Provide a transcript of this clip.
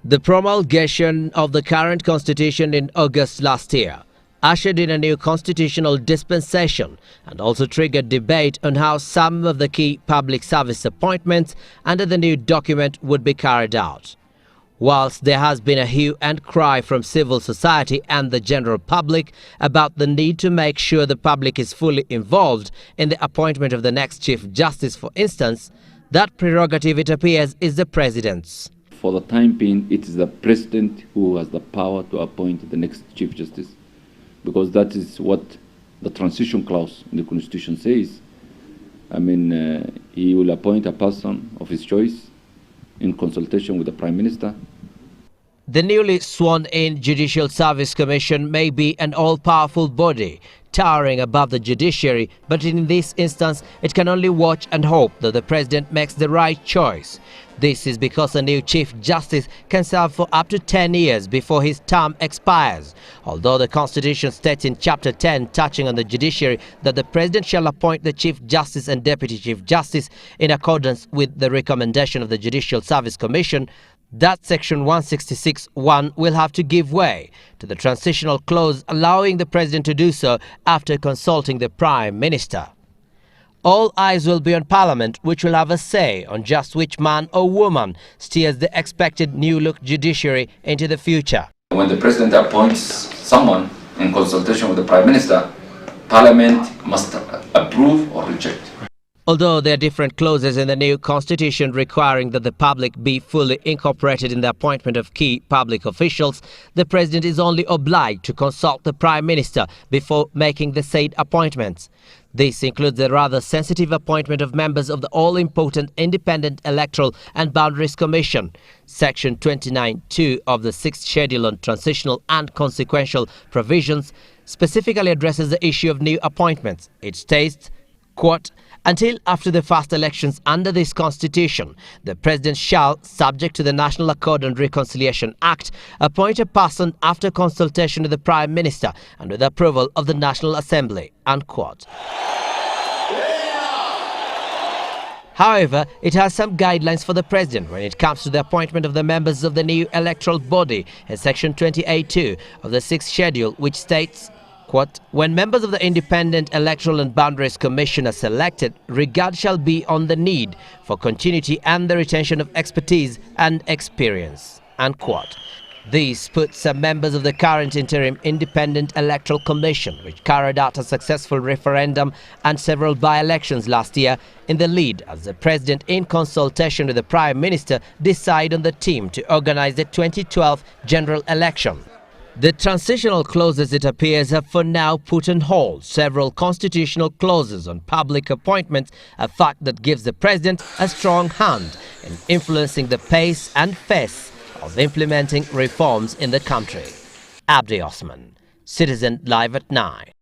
The promulgation of the current constitution in August last year ushered in a new constitutional dispensation and also triggered debate on how some of the key public service appointments under the new document would be carried out. Whilst there has been a hue and cry from civil society and the general public about the need to make sure the public is fully involved in the appointment of the next Chief Justice, for instance, that prerogative, it appears, is the President's. For the time being, it is the President who has the power to appoint the next Chief Justice, because that is what the transition clause in the Constitution says. He will appoint a person of his choice in consultation with the Prime Minister. The newly sworn-in Judicial Service Commission may be an all-powerful body, towering above the judiciary, but in this instance, it can only watch and hope that the President makes the right choice. This is because a new Chief Justice can serve for up to 10 years before his term expires. Although the Constitution states in Chapter 10, touching on the judiciary, that the President shall appoint the Chief Justice and Deputy Chief Justice in accordance with the recommendation of the Judicial Service Commission, that Section 166(1) will have to give way to the transitional clause allowing the President to do so after consulting the Prime Minister. All eyes will be on Parliament, which will have a say on just which man or woman steers the expected new-look judiciary into the future. When the President appoints someone in consultation with the Prime Minister, Parliament must approve or reject. Although there are different clauses in the new constitution requiring that the public be fully incorporated in the appointment of key public officials, the President is only obliged to consult the Prime Minister before making the said appointments. This includes the rather sensitive appointment of members of the all-important Independent Electoral and Boundaries Commission. Section 29(2) of the 6th Schedule on Transitional and Consequential Provisions specifically addresses the issue of new appointments. It states, quote, "Until after the first elections under this Constitution, the President shall, subject to the National Accord and Reconciliation Act, appoint a person after consultation with the Prime Minister and with approval of the National Assembly," unquote. However, it has some guidelines for the President when it comes to the appointment of the members of the new electoral body in Section 28(2) of the 6th Schedule, which states, quote, "When members of the Independent Electoral and Boundaries Commission are selected, regard shall be on the need for continuity and the retention of expertise and experience," unquote. This puts some members of the current interim Independent Electoral Commission, which carried out a successful referendum and several by-elections last year, in the lead as the President, in consultation with the Prime Minister, decide on the team to organize the 2012 general election. The transitional clauses, it appears, have for now put on hold several constitutional clauses on public appointments, a fact that gives the President a strong hand in influencing the pace and face of implementing reforms in the country. Abdi Osman, Citizen Live at 9.